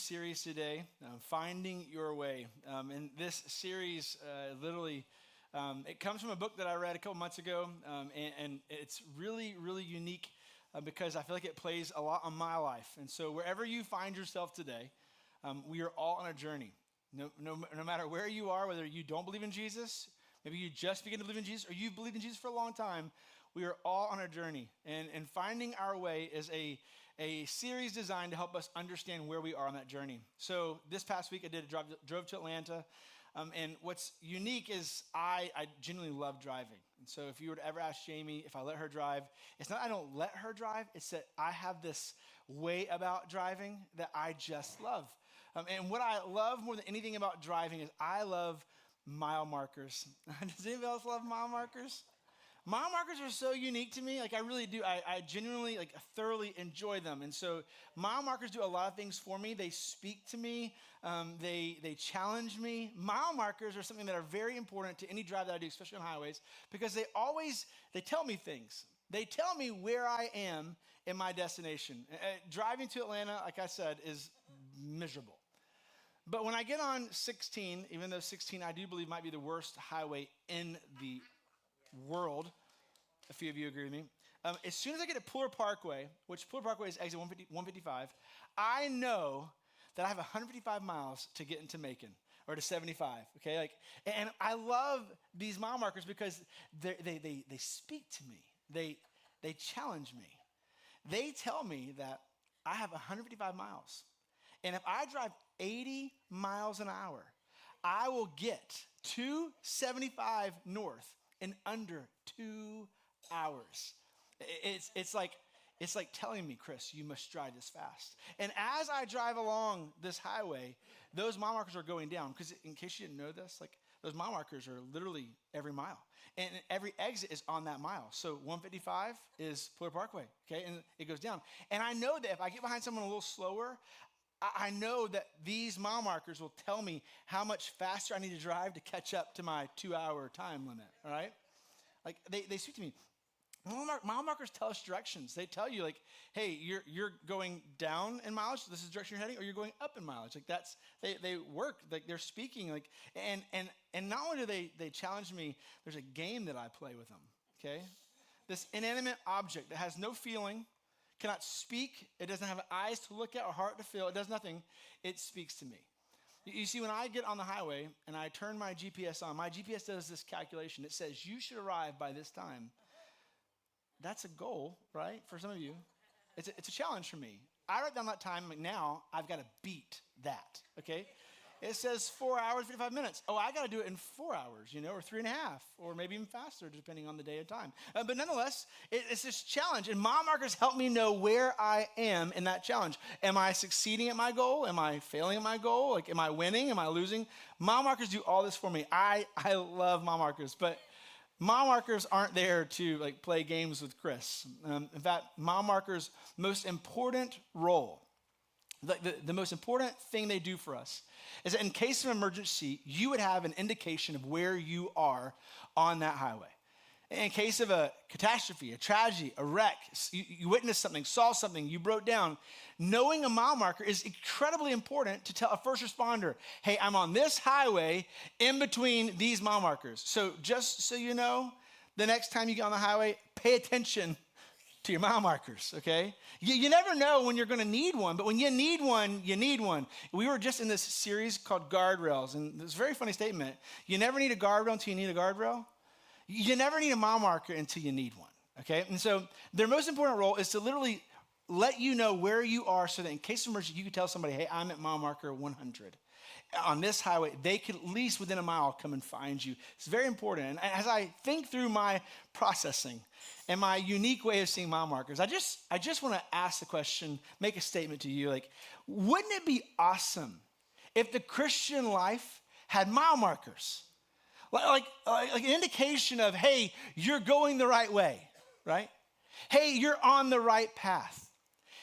series today, Finding Your Way. And this series it comes from a book that I read a couple months ago, and it's really, really unique because I feel like it plays a lot on my life. And so wherever you find yourself today, we are all on a journey. No matter where you are, whether you don't believe in Jesus, maybe you just begin to believe in Jesus, or you've believed in Jesus for a long time, we are all on a journey. And Finding Our Way is a series designed to help us understand where we are on that journey. So this past week I drove to Atlanta, and what's unique is I genuinely love driving. And so if you were to ever ask Jamie if I let her drive, it's not I don't let her drive, it's that I have this way about driving that I just love. And what I love more than anything about driving is I love mile markers. Does anybody else love mile markers? Mile markers are so unique to me. Like, I really do. I genuinely, thoroughly enjoy them. And so mile markers do a lot of things for me. They speak to me. They challenge me. Mile markers are something that are very important to any drive that I do, especially on highways, because they tell me things. They tell me where I am in my destination. Driving to Atlanta, like I said, is miserable. But when I get on 16, even though 16 I do believe might be the worst highway in the world, a few of you agree with me. As soon as I get to Puller Parkway, which Puller Parkway is exit 155, I know that I have 155 miles to get into Macon, or to 75, okay? And I love these mile markers because they speak to me. They challenge me. They tell me that I have 155 miles. And if I drive 80 miles an hour, I will get 275 north in under 2 hours. It's like telling me, Chris, you must drive this fast. And as I drive along this highway, those mile markers are going down. Because in case you didn't know this, those mile markers are literally every mile. And every exit is on that mile. So 155 is Puller Parkway, okay? And it goes down. And I know that if I get behind someone a little slower, I know that these mile markers will tell me how much faster I need to drive to catch up to my 2-hour time limit, all right? They speak to me. Mile markers tell us directions. They tell you, hey, you're going down in mileage, this is the direction you're heading, or you're going up in mileage. They work, they're speaking, and not only do they challenge me, there's a game that I play with them, okay? This inanimate object that has no feeling, cannot speak, it doesn't have eyes to look at or heart to feel, it does nothing, it speaks to me. You see, when I get on the highway and I turn my GPS on, my GPS does this calculation. It says, you should arrive by this time. That's a goal, right, for some of you. It's a challenge for me. I write down that time, now I've got to beat that, okay? It says 4 hours, 55 minutes. Oh, I got to do it in 4 hours, or 3.5, or maybe even faster, depending on the day and time. But nonetheless, it's this challenge. And mile markers help me know where I am in that challenge. Am I succeeding at my goal? Am I failing at my goal? Am I winning? Am I losing? Mile markers do all this for me. I love mile markers, but mile markers aren't there to play games with Chris. In fact, mile markers' most important role, the most important thing they do for us is that in case of emergency, you would have an indication of where you are on that highway. In case of a catastrophe, a tragedy, a wreck, you witnessed something, saw something, you broke down, knowing a mile marker is incredibly important to tell a first responder, hey, I'm on this highway in between these mile markers. So just so you know, the next time you get on the highway, pay attention to your mile markers, okay? You never know when you're going to need one, but when you need one, you need one. We were just in this series called Guardrails, and this very funny statement. You never need a guardrail until you need a guardrail. You never need a mile marker until you need one, okay? And so their most important role is to literally let you know where you are so that in case of emergency, you can tell somebody, hey, I'm at mile marker 100. On this highway, they could at least within a mile come and find you. It's very important. And as I think through my processing and my unique way of seeing mile markers, I just want to ask the question, make a statement to you, wouldn't it be awesome if the Christian life had mile markers? Like an indication of, hey, you're going the right way, right? Hey, you're on the right path.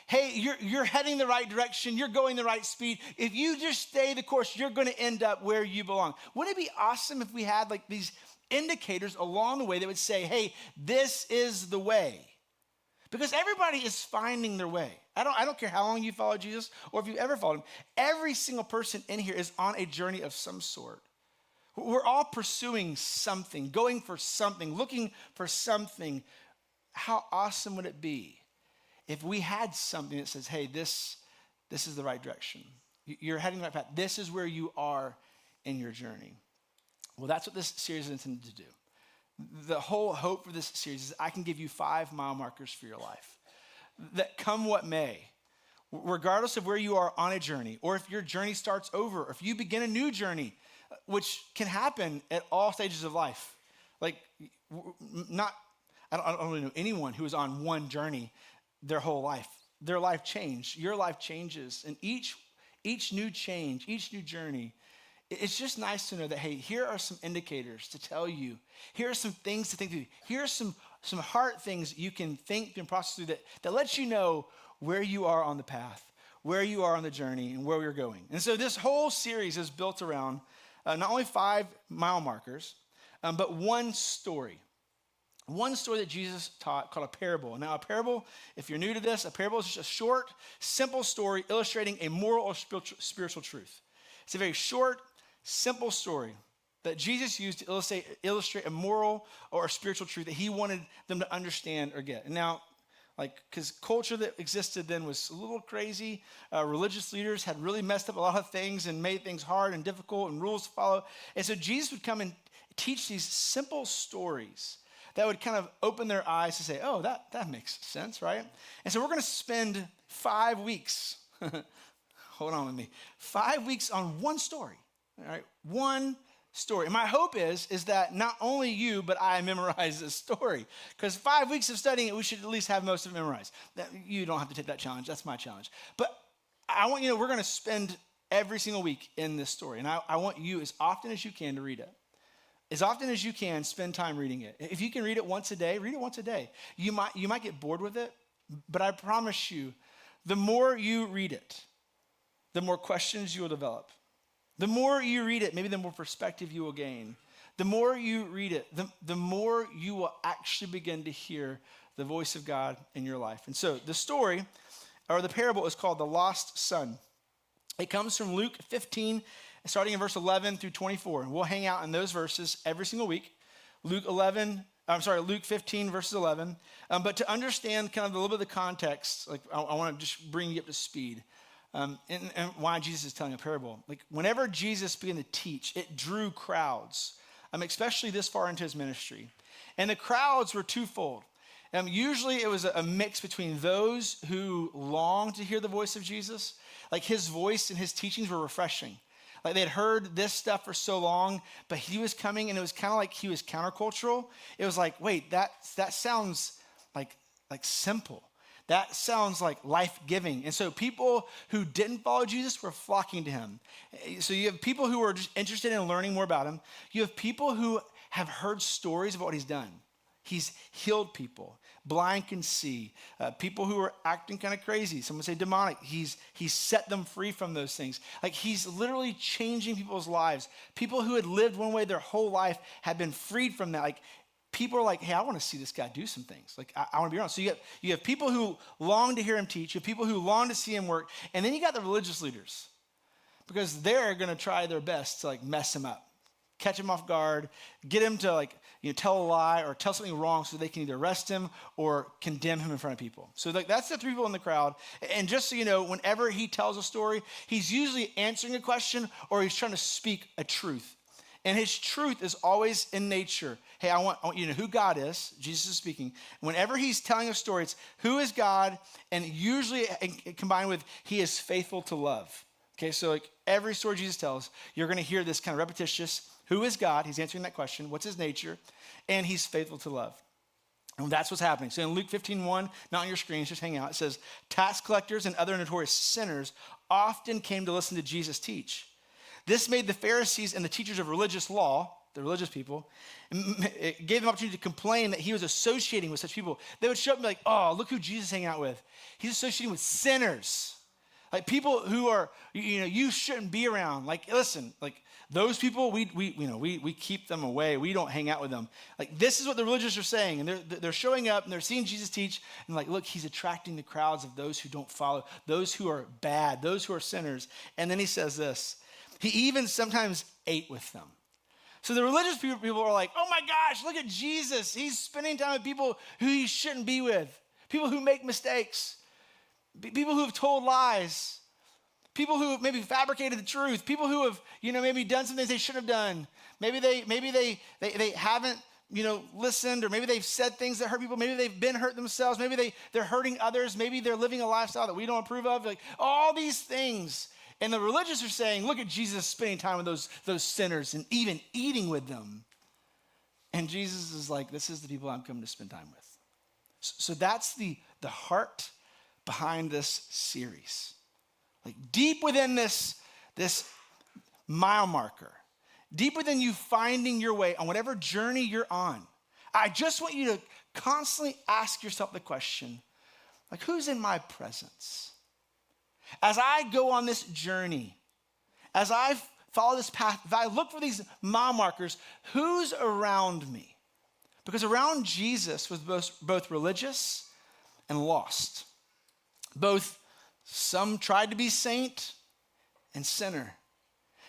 Hey, you're heading the right direction. You're going the right speed. If you just stay the course, you're going to end up where you belong. Wouldn't it be awesome if we had these indicators along the way that would say, hey, this is the way? Because everybody is finding their way. I don't care how long you follow Jesus or if you've ever followed him. Every single person in here is on a journey of some sort. We're all pursuing something, going for something, looking for something. How awesome would it be if we had something that says, hey, this is the right direction. You're heading the right path. This is where you are in your journey. Well, that's what this series is intended to do. The whole hope for this series is I can give you 5 mile markers for your life that come what may, regardless of where you are on a journey, or if your journey starts over, or if you begin a new journey, which can happen at all stages of life. Like, I don't really know anyone who is on one journey their whole life. Their life changed. Your life changes. And each new change, each new journey, it's just nice to know that, hey, here are some indicators to tell you. Here are some things to think through. Here are some heart things you can think and process through that lets you know where you are on the path, where you are on the journey, and where you're going. And so this whole series is built around not only 5 mile markers, but one story. One story that Jesus taught called a parable. Now, a parable, if you're new to this, a parable is just a short, simple story illustrating a moral or spiritual truth. It's a very short, simple story that Jesus used to illustrate a moral or a spiritual truth that he wanted them to understand or get. And now, because culture that existed then was a little crazy. Religious leaders had really messed up a lot of things and made things hard and difficult and rules to follow. And so Jesus would come and teach these simple stories that would kind of open their eyes to say, oh, that makes sense, right? And so we're going to spend 5 weeks, hold on with me, 5 weeks on one story, all right? One story. And my hope is that not only you, but I memorize this story. Because 5 weeks of studying it, we should at least have most of it memorized. You don't have to take that challenge. That's my challenge. But I want you to know we're going to spend every single week in this story. And I want you, as often as you can, to read it. As often as you can, spend time reading it. If you can read it once a day, read it once a day. You might get bored with it, but I promise you, the more you read it, the more questions you will develop. The more you read it, maybe the more perspective you will gain. The more you read it, the more you will actually begin to hear the voice of God in your life. And so the story, or the parable, is called The Lost Son. It comes from Luke 15, starting in verse 11 through 24. And we'll hang out in those verses every single week. Luke 15, verses 11. But to understand kind of a little bit of the context, I want to just bring you up to speed. And why Jesus is telling a parable. Whenever Jesus began to teach, it drew crowds, especially this far into his ministry. And the crowds were twofold. Usually it was a mix between those who longed to hear the voice of Jesus. His voice and his teachings were refreshing. They'd heard this stuff for so long, but he was coming and it was kind of like he was countercultural. It was like, wait, that sounds like simple. That sounds like life-giving. And so people who didn't follow Jesus were flocking to him. So you have people who are just interested in learning more about him. You have people who have heard stories of what he's done. He's healed people. Blind can see. People who are acting kind of crazy. Some would say demonic. He's set them free from those things. He's literally changing people's lives. People who had lived one way their whole life have been freed from that. People are like, hey, I want to see this guy do some things. I want to be around. So you have people who long to hear him teach. You have people who long to see him work. And then you got the religious leaders, because they're going to try their best to mess him up, catch him off guard, get him to tell a lie or tell something wrong so they can either arrest him or condemn him in front of people. So that's the 3 people in the crowd. And just so you know, whenever he tells a story, he's usually answering a question or he's trying to speak a truth. And his truth is always in nature. Hey, I want you to know who God is. Jesus is speaking. Whenever he's telling a story, it's who is God, and usually combined with he is faithful to love. Okay, so every story Jesus tells, you're going to hear this kind of repetitious, who is God? He's answering that question. What's his nature? And he's faithful to love. And that's what's happening. So in Luke 15:1, not on your screens, just hang out. It says, tax collectors and other notorious sinners often came to listen to Jesus teach. This made the Pharisees and the teachers of religious law, the religious people, it gave them opportunity to complain that he was associating with such people. They would show up and be like, oh, look who Jesus is hanging out with. He's associating with sinners. People who are, you shouldn't be around. Listen, those people, we keep them away. We don't hang out with them. Like, this is what the religious are saying. And they're showing up and they're seeing Jesus teach. And like, look, he's attracting the crowds of those who don't follow, those who are bad, those who are sinners. And then he says this, he even sometimes ate with them. So the religious people are like, oh my gosh, look at Jesus. He's spending time with people who he shouldn't be with. People who make mistakes. People who have told lies. People who have maybe fabricated the truth. People who have, maybe done some things they shouldn't have done. Maybe they haven't, listened, or maybe they've said things that hurt people. Maybe they've been hurt themselves. Maybe they're hurting others. Maybe they're living a lifestyle that we don't approve of. Like, all these things. And the religious are saying, look at Jesus spending time with those sinners and even eating with them. And Jesus is like, this is the people I'm coming to spend time with. So that's the heart behind this series. Like, deep within this mile marker, deep within you finding your way on whatever journey you're on, I just want you to constantly ask yourself the question, like, who's in my presence? As I go on this journey, as I follow this path, if I look for these mile markers, who's around me? Because around Jesus was both religious and lost. Both some tried to be saint and sinner.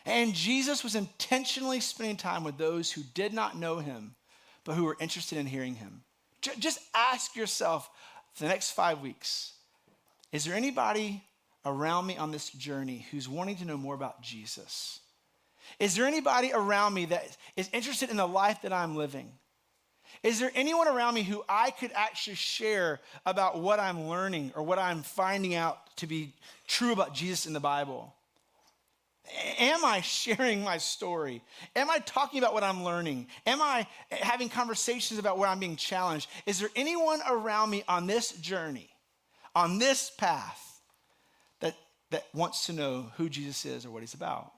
And Jesus was intentionally spending time with those who did not know him, but who were interested in hearing him. Just ask yourself for the next 5 weeks, is there anybody around me on this journey who's wanting to know more about Jesus? Is there anybody around me that is interested in the life that I'm living? Is there anyone around me who I could actually share about what I'm learning or what I'm finding out to be true about Jesus in the Bible? Am I sharing my story? Am I talking about what I'm learning? Am I having conversations about where I'm being challenged? Is there anyone around me on this journey, on this path, that wants to know who Jesus is or what he's about?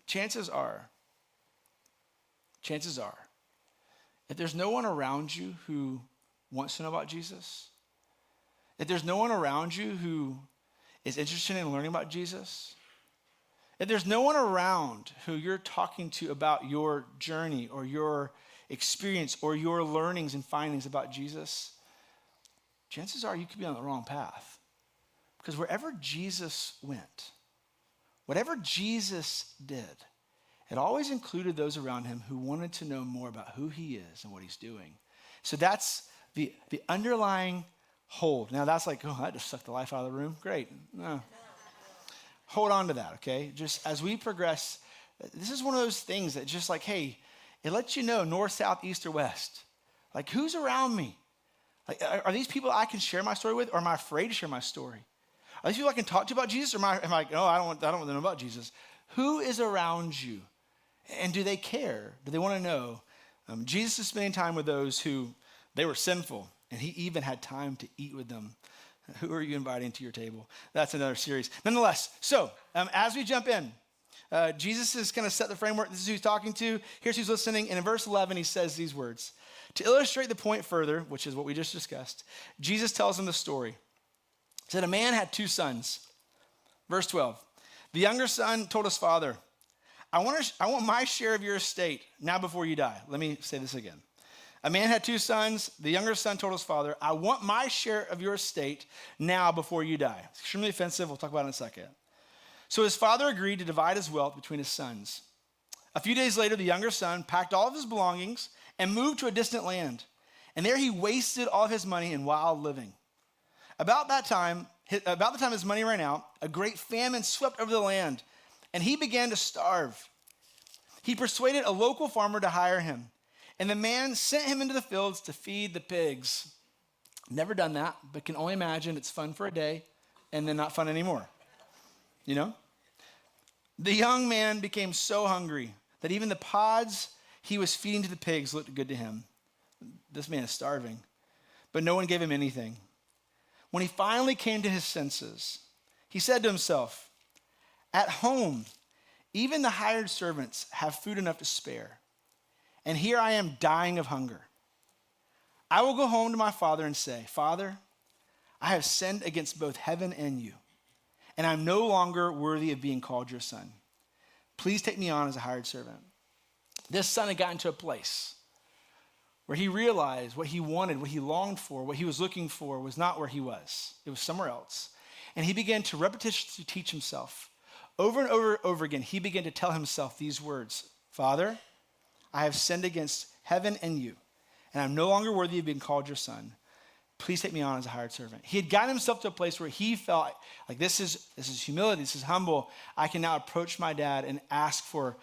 Chances are, if there's no one around you who wants to know about Jesus, if there's no one around you who is interested in learning about Jesus, if there's no one around who you're talking to about your journey or your experience or your learnings and findings about Jesus, chances are you could be on the wrong path. Because wherever Jesus went, whatever Jesus did, it always included those around him who wanted to know more about who he is and what he's doing. So that's the underlying hold. Now that's like, oh, that just sucked the life out of the room. Great. No. Hold on to that, okay? Just as we progress, this is one of those things that just like, hey, it lets you know north, south, east, or west. Like, who's around me? Like, are these people I can share my story with, or am I afraid to share my story? Are these people I can talk to about Jesus, or am I like, no, I don't want to know about Jesus? Who is around you? And do they care? Do they want to know? Jesus is spending time with those who, they were sinful, and he even had time to eat with them. Who are you inviting to your table? That's another series. Nonetheless, so as we jump in, Jesus is going to set the framework. This is who he's talking to. Here's who's listening. And in verse 11, he says these words. To illustrate the point further, which is what we just discussed, Jesus tells them the story. He said, a man had 2 sons. Verse 12, the younger son told his father, I want my share of your estate now before you die. Let me say this again. A man had 2 sons. The younger son told his father, I want my share of your estate now before you die. It's extremely offensive. We'll talk about it in a second. So his father agreed to divide his wealth between his sons. A few days later, the younger son packed all of his belongings and moved to a distant land. And there he wasted all of his money in wild living. About the time his money ran out, a great famine swept over the land, and he began to starve. He persuaded a local farmer to hire him, and the man sent him into the fields to feed the pigs. Never done that, but can only imagine it's fun for a day and then not fun anymore. You know? The young man became so hungry that even the pods he was feeding to the pigs looked good to him. This man is starving, but no one gave him anything. When he finally came to his senses, he said to himself, at home, even the hired servants have food enough to spare, and here I am dying of hunger. I will go home to my father and say, Father, I have sinned against both heaven and you, and I'm no longer worthy of being called your son. Please take me on as a hired servant. This son had gotten to a place where he realized what he wanted, what he longed for, what he was looking for was not where he was. It was somewhere else. And he began to repetitiously teach himself. Over and over again, he began to tell himself these words, Father, I have sinned against heaven and you, and I'm no longer worthy of being called your son. Please take me on as a hired servant. He had gotten himself to a place where he felt like this is humility, this is humble. I can now approach my dad and ask for,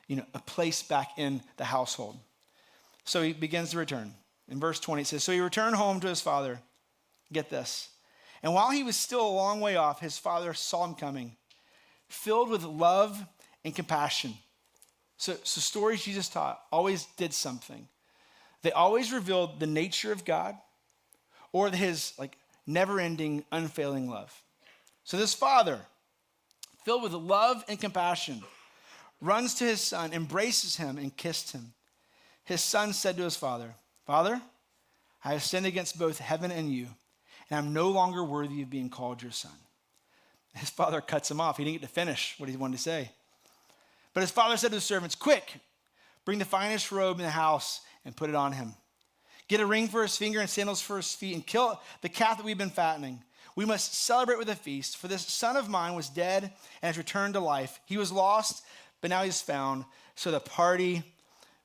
a place back in the household. So he begins to return. In verse 20, it says, so he returned home to his father. Get this. And while he was still a long way off, his father saw him coming, filled with love and compassion. So stories Jesus taught always did something. They always revealed the nature of God or his never-ending, unfailing love. So this father, filled with love and compassion, runs to his son, embraces him, and kissed him. His son said to his father, Father, I have sinned against both heaven and you, and I'm no longer worthy of being called your son. His father cuts him off. He didn't get to finish what he wanted to say. But his father said to the servants, quick, bring the finest robe in the house and put it on him. Get a ring for his finger and sandals for his feet, and kill the calf that we've been fattening. We must celebrate with a feast, for this son of mine was dead and has returned to life. He was lost, but now he's found. So the party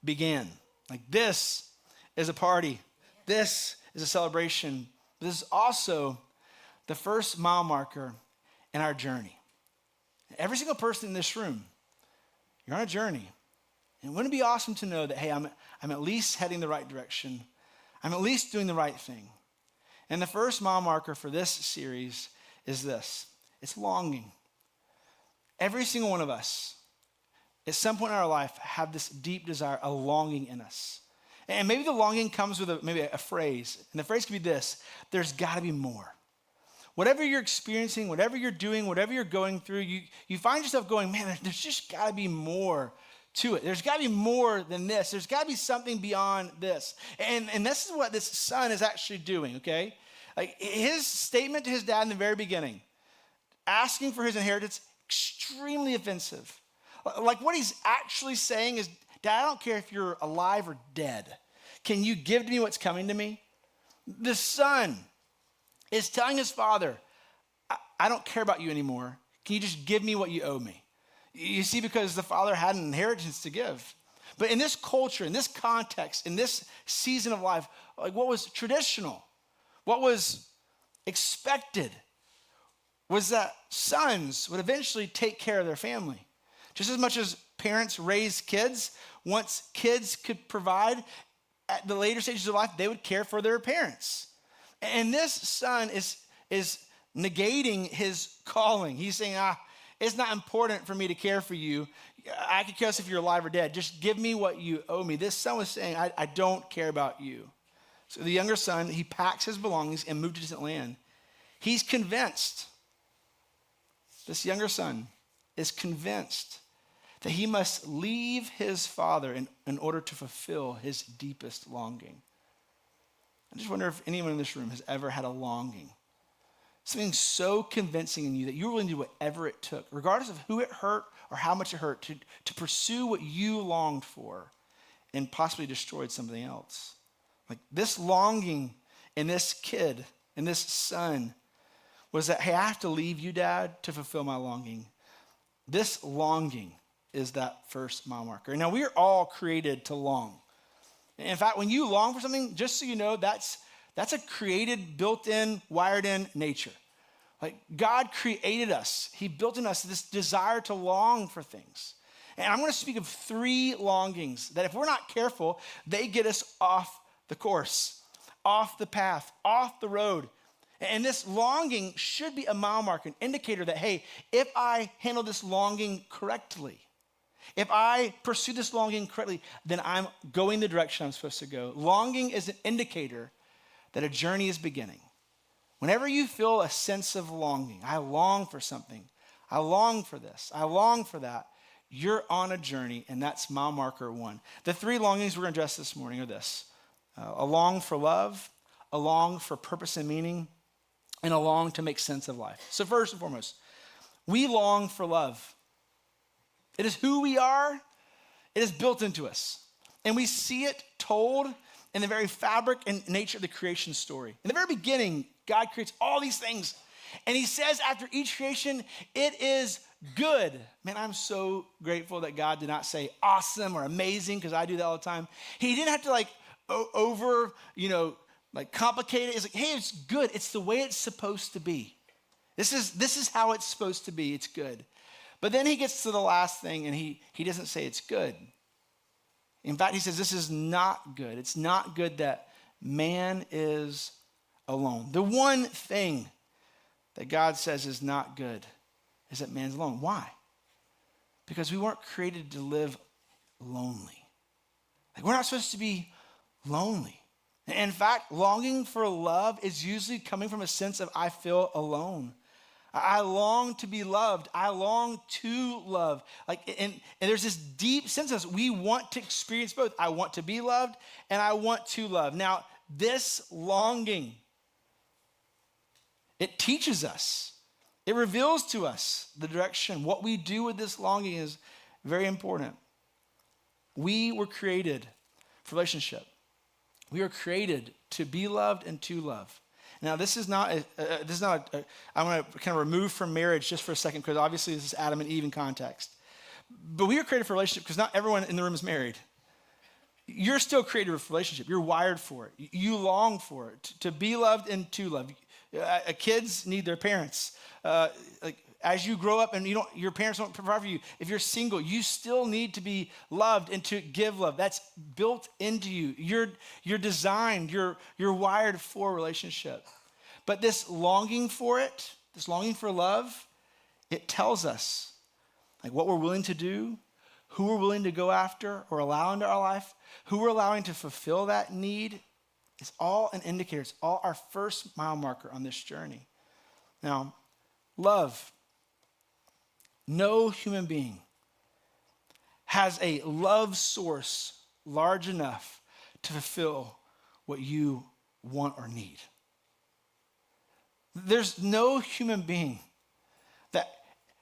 began. This is a party. This is a celebration. This is also the first mile marker in our journey. Every single person in this room, you're on a journey. And wouldn't it be awesome to know that, hey, I'm at least heading the right direction. I'm at least doing the right thing. And the first mile marker for this series is this. It's longing. Every single one of us, at some point in our life, have this deep desire, a longing in us. And maybe the longing comes with maybe a phrase. And the phrase could be this: there's got to be more. Whatever you're experiencing, whatever you're doing, whatever you're going through, you find yourself going, man, there's just got to be more to it. There's got to be more than this. There's got to be something beyond this. And this is what this son is actually doing, okay? His statement to his dad in the very beginning, asking for his inheritance, extremely offensive. What he's actually saying is, Dad, I don't care if you're alive or dead. Can you give to me what's coming to me? The son is telling his father, I don't care about you anymore. Can you just give me what you owe me? You see, because the father had an inheritance to give. But in this culture, in this context, in this season of life, what was traditional, what was expected was that sons would eventually take care of their family. Just as much as parents raise kids, once kids could provide at the later stages of life, they would care for their parents. And this son is negating his calling. He's saying, it's not important for me to care for you. I could care less if you're alive or dead. Just give me what you owe me. This son was saying, I don't care about you. So the younger son, he packs his belongings and moved to distant land. He's convinced, this younger son is convinced that he must leave his father in order to fulfill his deepest longing. I just wonder if anyone in this room has ever had a longing, something so convincing in you that you were willing to do whatever it took, regardless of who it hurt or how much it hurt, to pursue what you longed for and possibly destroyed something else. This longing in this kid, in this son, was that, hey, I have to leave you, Dad, to fulfill my longing. This longing is that first mile marker. Now, we are all created to long. In fact, when you long for something, just so you know, that's a created, built-in, wired-in nature. God created us. He built in us this desire to long for things. And I'm going to speak of 3 longings that if we're not careful, they get us off the course, off the path, off the road. And this longing should be a mile marker, an indicator that, hey, if I handle this longing correctly, if I pursue this longing correctly, then I'm going the direction I'm supposed to go. Longing is an indicator that a journey is beginning. Whenever you feel a sense of longing, I long for something, I long for this, I long for that, you're on a journey, and that's mile marker 1. The 3 longings we're going to address this morning are this: a long for love, a long for purpose and meaning, and a long to make sense of life. So first and foremost, we long for love. It is who we are. It is built into us. And we see it told in the very fabric and nature of the creation story. In the very beginning, God creates all these things. And he says after each creation, it is good. Man, I'm so grateful that God did not say awesome or amazing, because I do that all the time. He didn't have to complicate it. It's like, hey, it's good. It's the way it's supposed to be. This is how it's supposed to be. It's good. But then he gets to the last thing, and he doesn't say it's good. In fact, he says this is not good. It's not good that man is alone. The one thing that God says is not good is that man's alone. Why? Because we weren't created to live lonely. Like, we're not supposed to be lonely. In fact, longing for love is usually coming from a sense of I feel alone. I long to be loved. I long to love. And there's this deep sense of us. We want to experience both. I want to be loved and I want to love. Now, this longing, it teaches us. It reveals to us the direction. What we do with this longing is very important. We were created for relationship. We were created to be loved and to love. Now, this is not I'm going to kind of remove from marriage just for a second, because obviously this is Adam and Eve in context. But we are created for relationship because not everyone in the room is married. You're still created for relationship. You're wired for it. You long for it, to be loved and to love. Kids need their parents. As you grow up and your parents don't provide for you, if you're single, you still need to be loved and to give love. That's built into you. You're designed, you're wired for relationship. But this longing for it, this longing for love, it tells us what we're willing to do, who we're willing to go after or allow into our life, who we're allowing to fulfill that need. It's all an indicator. It's all our first mile marker on this journey. Now, love. No human being has a love source large enough to fulfill what you want or need. There's no human being that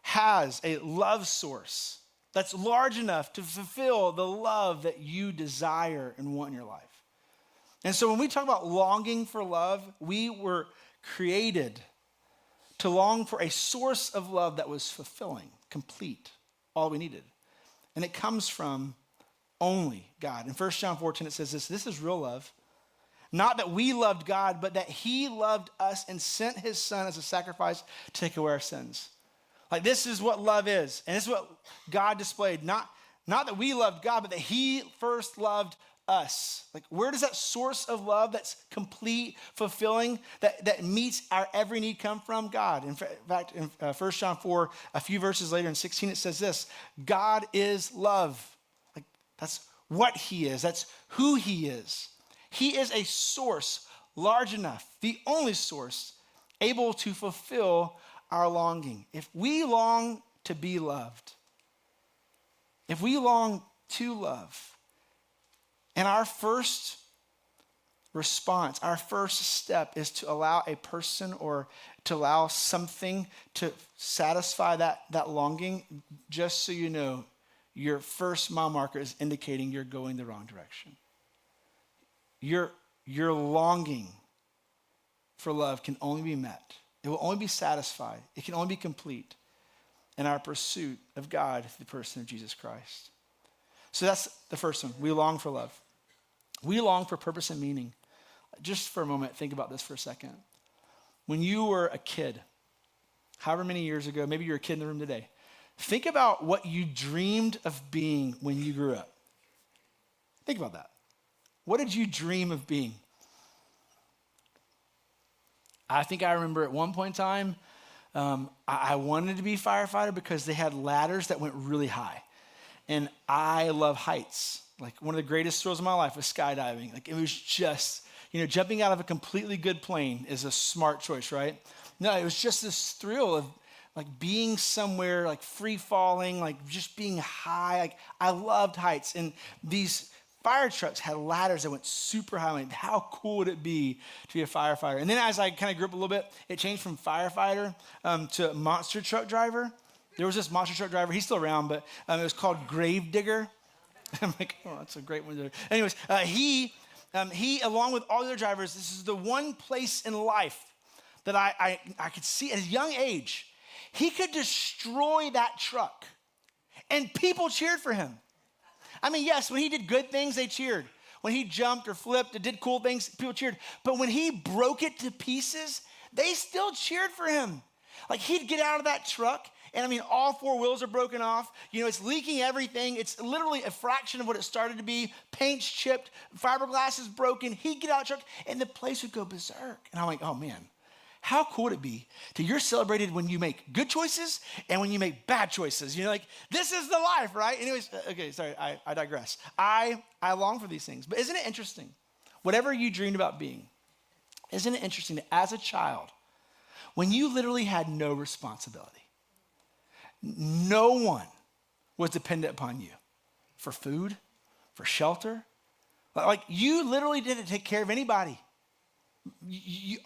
has a love source that's large enough to fulfill the love that you desire and want in your life. And so when we talk about longing for love, we were created to long for a source of love that was fulfilling, complete, all we needed. And it comes from only God. In 1 John 4:10 it says this is real love. Not that we loved God, but that he loved us and sent his son as a sacrifice to take away our sins. This is what love is. And this is what God displayed. Not that we loved God, but that he first loved us. Where does that source of love that's complete, fulfilling, that meets our every need come from? God. In fact, in 1 John 4, a few verses later in 16, it says this: God is love. That's what he is. That's who he is. He is a source large enough, the only source able to fulfill our longing. If we long to be loved, if we long to love, and our first response, our first step is to allow a person or to allow something to satisfy that longing, just so you know, your first mile marker is indicating you're going the wrong direction. Your longing for love can only be met. It will only be satisfied. It can only be complete in our pursuit of God, the person of Jesus Christ. So that's the first one. We long for love. We long for purpose and meaning. Just for a moment, think about this for a second. When you were a kid, however many years ago, maybe you're a kid in the room today, think about what you dreamed of being when you grew up. Think about that. What did you dream of being? I think I remember at one point in time, I wanted to be a firefighter because they had ladders that went really high. And I love heights. One of the greatest thrills of my life was skydiving. It was just, jumping out of a completely good plane is a smart choice, right? No, it was just this thrill of being somewhere, free falling, just being high. I loved heights. And these fire trucks had ladders that went super high. How cool would it be to be a firefighter? And then as I kind of grew up a little bit, it changed from firefighter to monster truck driver. There was this monster truck driver. He's still around, but it was called Gravedigger. I'm like, oh, that's a great one. Anyways, he, along with all the other drivers, this is the one place in life that I could see at his young age, he could destroy that truck. And people cheered for him. I mean, yes, when he did good things, they cheered. When he jumped or flipped or did cool things, people cheered. But when he broke it to pieces, they still cheered for him. Like, he'd get out of that truck, and I mean, all four wheels are broken off. You know, it's leaking everything. It's literally a fraction of what it started to be. Paint's chipped, fiberglass is broken. He'd get out of the truck, and the place would go berserk. And I'm like, oh man, how cool would it be to you're celebrated when you make good choices and when you make bad choices? You're like, this is the life, right? Anyways, okay, sorry, I digress. I long for these things. But isn't it interesting? Whatever you dreamed about being, isn't it interesting that as a child, when you literally had no responsibility, no one was dependent upon you for food, for shelter. Like, you literally didn't take care of anybody.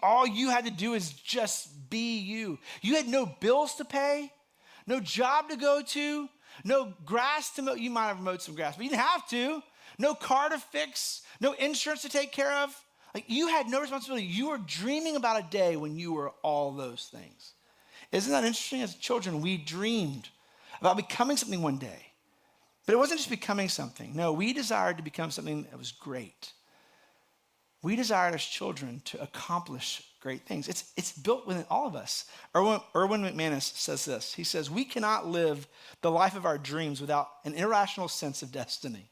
All you had to do is just be you. You had no bills to pay, no job to go to, no grass to mow. You might have mowed some grass, but you didn't have to. No car to fix, no insurance to take care of. Like, you had no responsibility. You were dreaming about a day when you were all those things. Isn't that interesting? As children, we dreamed about becoming something one day. But it wasn't just becoming something. No, we desired to become something that was great. We desired as children to accomplish great things. It's built within all of us. Erwin McManus says this. He says, we cannot live the life of our dreams without an irrational sense of destiny.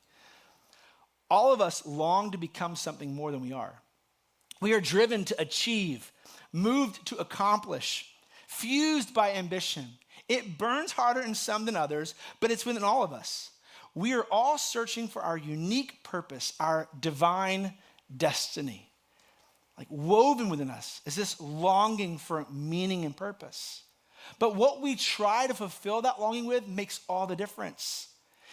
All of us long to become something more than we are. We are driven to achieve, moved to accomplish, fused by ambition. It burns harder in some than others, but it's within all of us. We are all searching for our unique purpose, our divine destiny. Like, woven within us is this longing for meaning and purpose. But what we try to fulfill that longing with makes all the difference.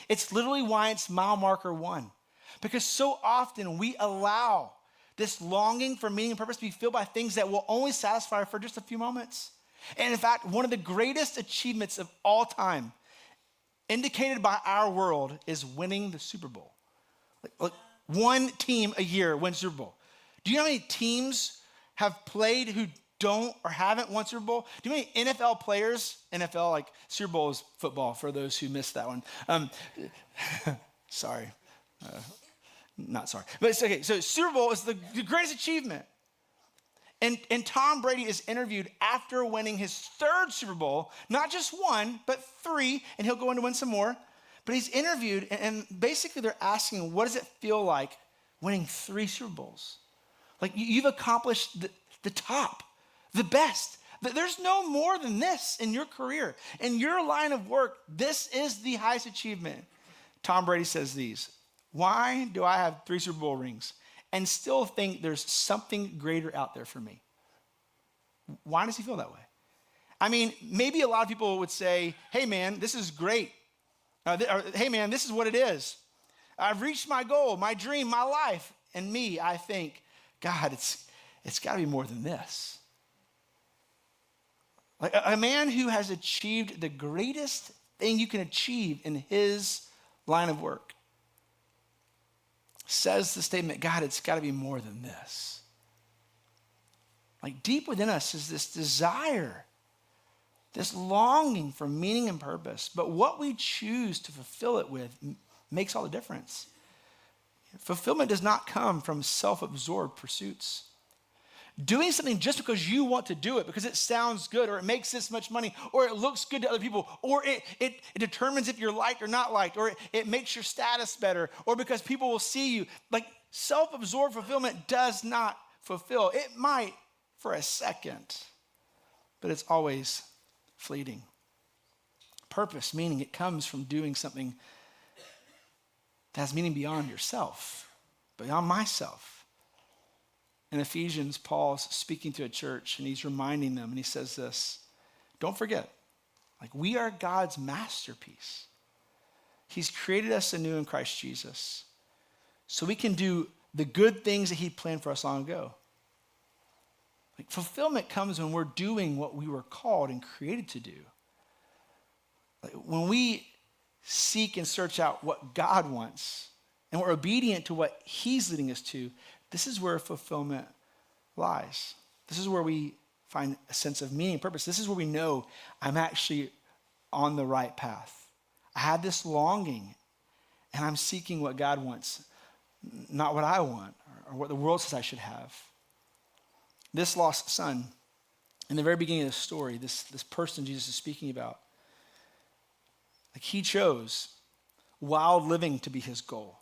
It's literally why it's mile marker 1. Because so often we allow this longing for meaning and purpose to be filled by things that will only satisfy for just a few moments. And in fact, one of the greatest achievements of all time, indicated by our world, is winning the Super Bowl. Like, one team a year wins Super Bowl. Do you know how many teams have played who don't or haven't won Super Bowl? Do you know how many NFL players, NFL, like Super Bowl is football for those who missed that one. Sorry. Not sorry. But it's okay. So Super Bowl is the greatest achievement. And Tom Brady is interviewed after winning his third Super Bowl, not just one, but 3, and he'll go on to win some more. But he's interviewed, and basically they're asking, what does it feel like winning 3 Super Bowls? Like, you've accomplished the top, the best. There's no more than this in your career. In your line of work, this is the highest achievement. Tom Brady says these: why do I have 3 Super Bowl rings and still think there's something greater out there for me? Why does he feel that way? I mean, maybe a lot of people would say, hey man, this is great. Or, hey man, this is what it is. I've reached my goal, my dream, my life. And me, I think, God, it's got to be more than this. Like a man who has achieved the greatest thing you can achieve in his line of work says the statement, God, it's got to be more than this. Like, deep within us is this desire, this longing for meaning and purpose. But what we choose to fulfill it with makes all the difference. Fulfillment does not come from self-absorbed pursuits. Doing something just because you want to do it, because it sounds good, or it makes this much money, or it looks good to other people, or it determines if you're liked or not liked, or it makes your status better, or because people will see you. Like, self-absorbed fulfillment does not fulfill. It might for a second, but it's always fleeting. Purpose, meaning, it comes from doing something that has meaning beyond yourself, beyond myself. In Ephesians, Paul's speaking to a church, and he's reminding them, and he says this: don't forget, like, we are God's masterpiece. He's created us anew in Christ Jesus so we can do the good things that he planned for us long ago. Like, fulfillment comes when we're doing what we were called and created to do. Like, when we seek and search out what God wants, and we're obedient to what he's leading us to, this is where fulfillment lies. This is where we find a sense of meaning and purpose. This is where we know I'm actually on the right path. I have this longing, and I'm seeking what God wants, not what I want or what the world says I should have. This lost son, in the very beginning of the story, this person Jesus is speaking about, like, he chose wild living to be his goal.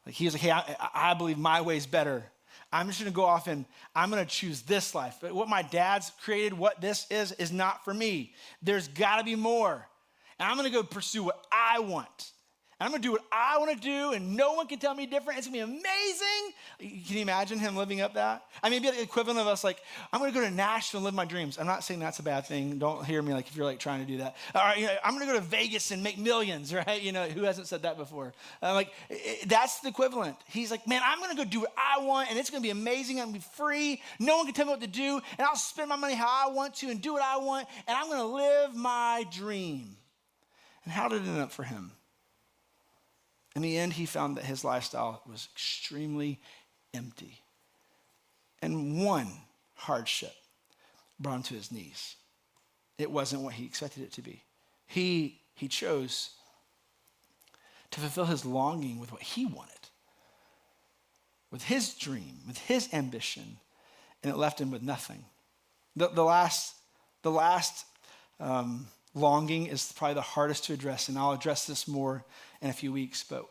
Like, he was like, hey, I believe my way is better. I'm just going to go off and I'm going to choose this life. But what my dad's created, what this is not for me. There's got to be more. And I'm going to go pursue what I want. And I'm going to do what I want to do, and no one can tell me different. It's going to be amazing. Can you imagine him living up that? I mean, it'd be like the equivalent of us, like, I'm going to go to Nashville and live my dreams. I'm not saying that's a bad thing. Don't hear me like if you're like trying to do that. All right, I'm going to go to Vegas and make millions, right? Who hasn't said that before? That's the equivalent. He's like, man, I'm going to go do what I want, and it's going to be amazing. I'm going to be free. No one can tell me what to do, and I'll spend my money how I want to and do what I want, and I'm going to live my dream. And how did it end up for him? In the end, he found that his lifestyle was extremely empty. And one hardship brought him to his knees. It wasn't what he expected it to be. He chose to fulfill his longing with what he wanted, with his dream, with his ambition, and it left him with nothing. The last longing is probably the hardest to address, and I'll address this more in a few weeks, but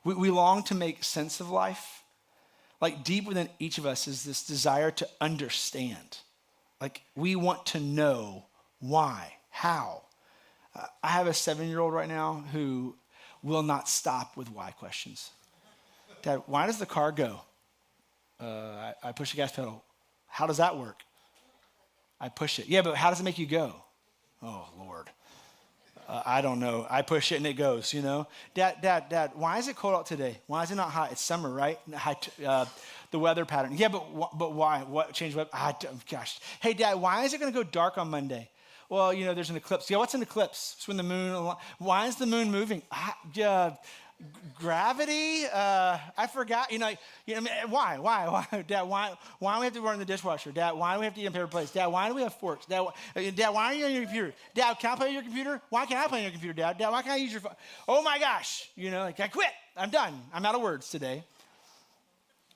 we long to make sense of life. Like, deep within each of us is this desire to understand. Like, we want to know why, how. I have a 7-year-old right now who will not stop with why questions. Dad, why does the car go? I push the gas pedal. How does that work? I push it. Yeah, but how does it make you go? Oh, Lord. I don't know. I push it and it goes, Dad, why is it cold out today? Why is it not hot? It's summer, right? The weather pattern. Yeah, but why? What changed? Gosh. Hey, Dad, why is it going to go dark on Monday? Well, there's an eclipse. Yeah, what's an eclipse? It's when the moon, why is the moon moving? Gravity? I forgot. Why? Dad, why do we have to run the dishwasher? Dad, why do we have to eat on paper plates? Dad, why do we have forks? Dad, why are you on your computer? Dad, can I play on your computer? Why can't I play on your computer, Dad? Dad, why can't I use your phone? Oh my gosh. I quit. I'm done. I'm out of words today.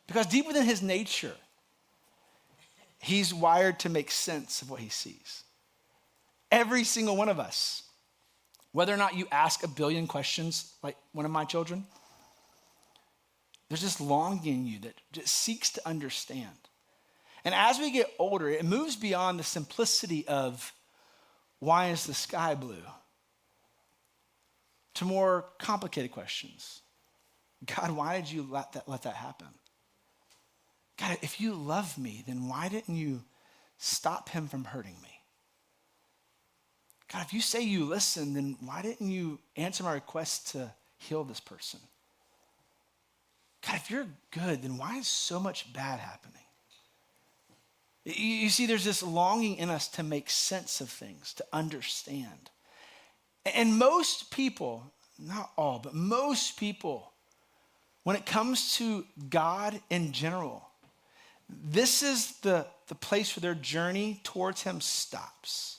Because deep within his nature, he's wired to make sense of what he sees. Every single one of us. Whether or not you ask a billion questions, like one of my children, there's this longing in you that just seeks to understand. And as we get older, it moves beyond the simplicity of, why is the sky blue? To more complicated questions. God, why did you let that happen? God, if you love me, then why didn't you stop him from hurting me? God, if you say you listen, then why didn't you answer my request to heal this person? God, if you're good, then why is so much bad happening? You see, there's this longing in us to make sense of things, to understand. And most people, not all, but most people, when it comes to God in general, this is the place where their journey towards him stops.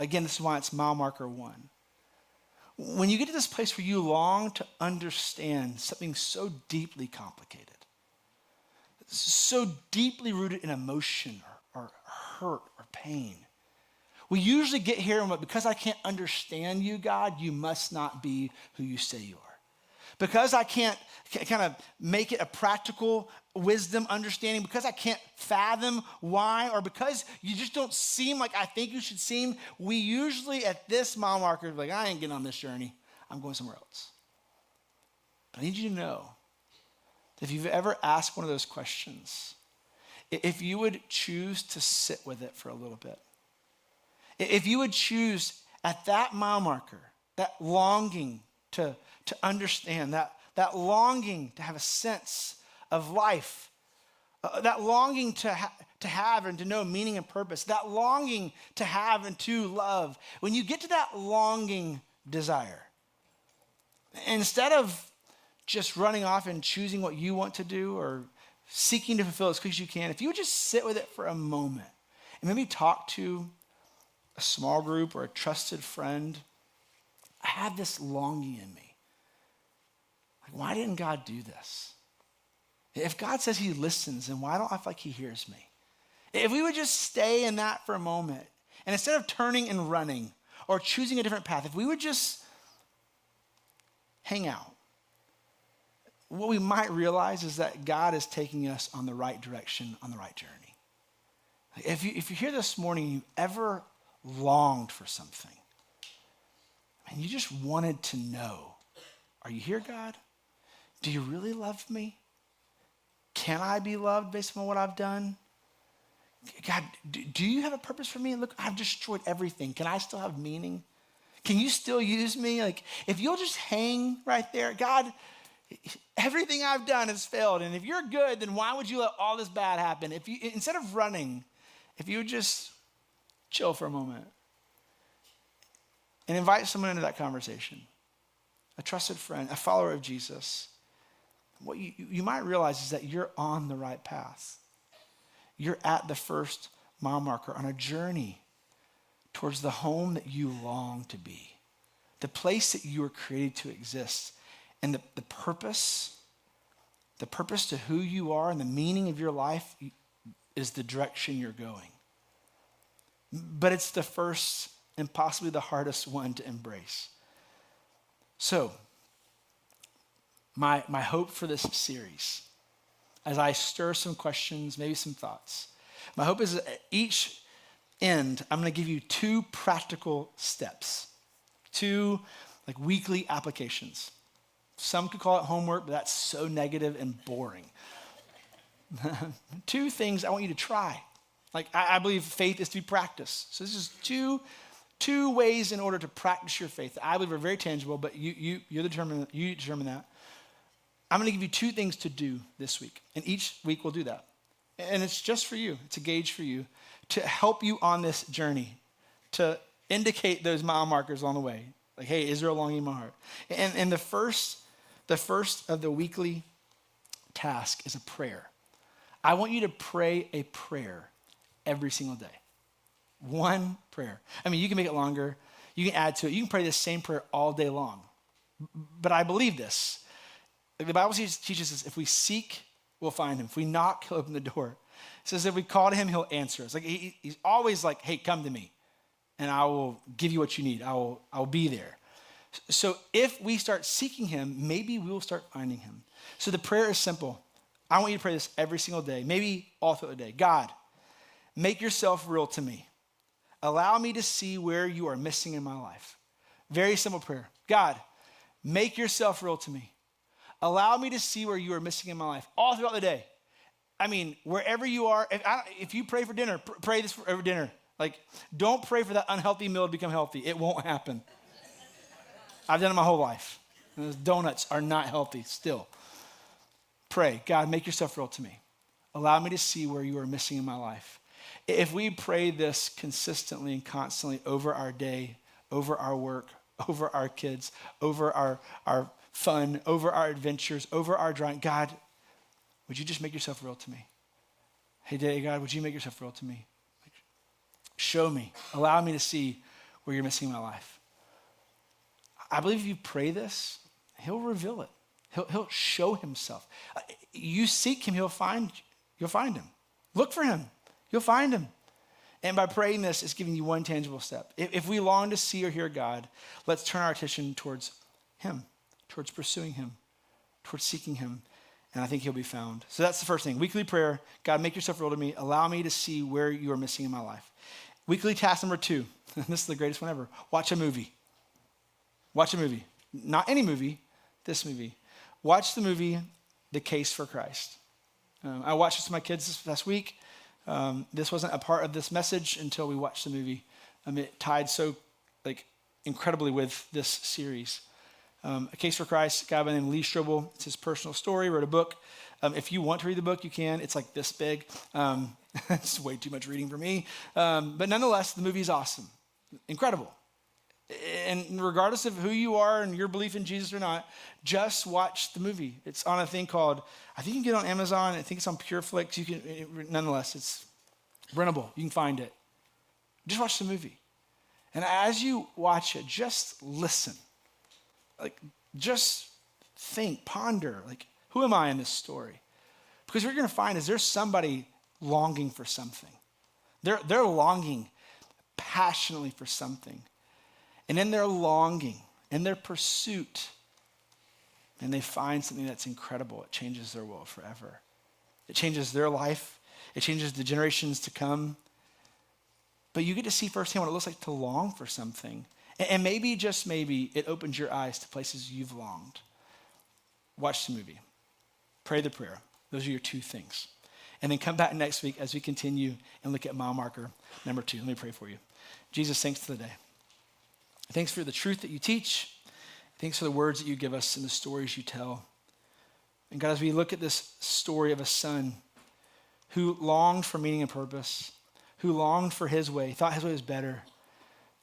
Again, this is why it's mile marker 1. When you get to this place where you long to understand something so deeply complicated, so deeply rooted in emotion or hurt or pain, we usually get here and because I can't understand you, God, you must not be who you say you are. Because I can't kind of make it a practical wisdom understanding, because I can't fathom why, or because you just don't seem like I think you should seem, we usually at this mile marker, like, I ain't getting on this journey. I'm going somewhere else. But I need you to know that if you've ever asked one of those questions, if you would choose to sit with it for a little bit, if you would choose at that mile marker, that longing to understand, that longing to have a sense of life, that longing to have and to know meaning and purpose, that longing to have and to love. When you get to that longing desire, instead of just running off and choosing what you want to do or seeking to fulfill as quick as you can, if you would just sit with it for a moment and maybe talk to a small group or a trusted friend, I have this longing in me. Like, why didn't God do this? If God says he listens, then why don't I feel like he hears me? If we would just stay in that for a moment, and instead of turning and running or choosing a different path, if we would just hang out, what we might realize is that God is taking us on the right direction, on the right journey. If you're here this morning and you ever longed for something, and you just wanted to know, are you here, God? Do you really love me? Can I be loved based on what I've done? God, do you have a purpose for me? Look, I've destroyed everything. Can I still have meaning? Can you still use me? Like, if you'll just hang right there, God, everything I've done has failed. And if you're good, then why would you let all this bad happen? If you, instead of running, if you would just chill for a moment and invite someone into that conversation, a trusted friend, a follower of Jesus, what you might realize is that you're on the right path. You're at the first mile marker on a journey towards the home that you long to be, the place that you were created to exist, and the purpose to who you are and the meaning of your life is the direction you're going. But it's the first and possibly the hardest one to embrace. So, my hope for this series, as I stir some questions, maybe some thoughts, my hope is that at each end, I'm going to give you 2 practical steps, 2 like weekly applications. Some could call it homework, but that's so negative and boring. 2 things I want you to try. Like, I believe faith is to be practiced. So this is two ways in order to practice your faith that I believe are very tangible, but you determine that. I'm going to give you 2 things to do this week, and each week we'll do that. And it's just for you. It's a gauge for you to help you on this journey, to indicate those mile markers on the way. Like, hey, is there a longing in my heart? And the first of the weekly task is a prayer. I want you to pray a prayer every single day. 1 prayer. I mean, you can make it longer. You can add to it. You can pray the same prayer all day long. But I believe this. The Bible teaches us if we seek, we'll find him. If we knock, he'll open the door. It says if we call to him, he'll answer us. Like he's always like, hey, come to me, and I will give you what you need. I'll be there. So if we start seeking him, maybe we will start finding him. So the prayer is simple. I want you to pray this every single day, maybe all throughout the day. God, make yourself real to me. Allow me to see where you are missing in my life. Very simple prayer. God, make yourself real to me. Allow me to see where you are missing in my life all throughout the day. I mean, wherever you are, if you pray for dinner, pray this for dinner. Like, don't pray for that unhealthy meal to become healthy. It won't happen. I've done it my whole life. Those donuts are not healthy still. Pray, God, make yourself real to me. Allow me to see where you are missing in my life. If we pray this consistently and constantly over our day, over our work, over our kids, over our fun, over our adventures, over our drawing, God, would you just make yourself real to me? Hey, day, God, would you make yourself real to me? Show me. Allow me to see where you're missing in my life. I believe if you pray this, he'll reveal it. He'll show himself. You seek him, you'll find him. Look for him. You'll find him. And by praying this, it's giving you 1 tangible step. If we long to see or hear God, let's turn our attention towards him, towards pursuing him, towards seeking him, and I think he'll be found. So that's the first thing. Weekly prayer, God, make yourself real to me. Allow me to see where you are missing in my life. Weekly task number 2, and this is the greatest one ever, watch a movie. Watch a movie. Not any movie, this movie. Watch the movie, The Case for Christ. I watched this with my kids this past week. This wasn't a part of this message until we watched the movie. It tied so incredibly with this series. A Case for Christ, a guy by the name of Lee Strobel. It's his personal story. Wrote a book If you want to read the book, you can. It's like this big. It's way too much reading for me. But nonetheless, the movie is awesome, incredible. And regardless of who you are and your belief in Jesus or not, just watch the movie. It's on a thing called, I think you can get it on Amazon. I think it's on PureFlix. Nonetheless, it's rentable. You can find it. Just watch the movie. And as you watch it, just listen. Like, just think, ponder. Like, who am I in this story? Because what you're going to find is there's somebody longing for something. They're longing passionately for something. And in their longing, in their pursuit, and they find something that's incredible. It changes their world forever. It changes their life. It changes the generations to come. But you get to see firsthand what it looks like to long for something. And maybe, just maybe, it opens your eyes to places you've longed. Watch the movie. Pray the prayer. Those are your two things. And then come back next week as we continue and look at mile marker number 2. Let me pray for you. Jesus, thanks for the day. Thanks for the truth that you teach. Thanks for the words that you give us and the stories you tell. And God, as we look at this story of a son who longed for meaning and purpose, who longed for his way, thought his way was better,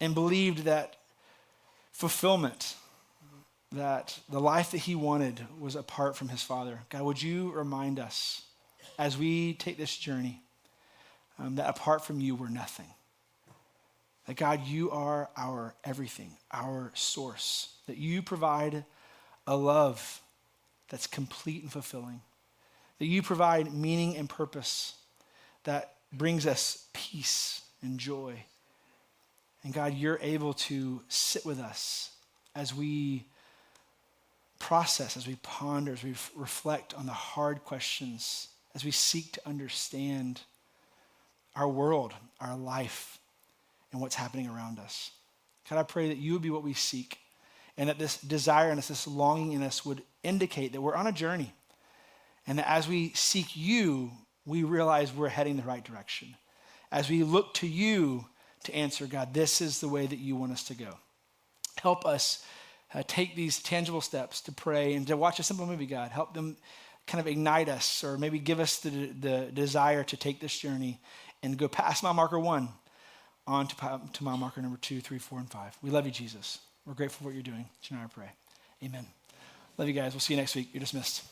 and believed that fulfillment, that the life that he wanted was apart from his father. God, would you remind us as we take this journey that apart from you, we're nothing. That God, you are our everything, our source. That you provide a love that's complete and fulfilling. That you provide meaning and purpose that brings us peace and joy. And God, you're able to sit with us as we process, as we ponder, as we reflect on the hard questions, as we seek to understand our world, our life, and what's happening around us. God, I pray that you would be what we seek, and that this desire in us, this longing in us would indicate that we're on a journey, and that as we seek you, we realize we're heading the right direction. As we look to you to answer, God, this is the way that you want us to go. Help us take these tangible steps to pray and to watch a simple movie, God. Help them kind of ignite us, or maybe give us the desire to take this journey and go past mile marker 1 on to mile marker number 2, 3, 4, and 5. We love you, Jesus. We're grateful for what you're doing. In your name I pray. Amen. Love you guys. We'll see you next week. You're dismissed.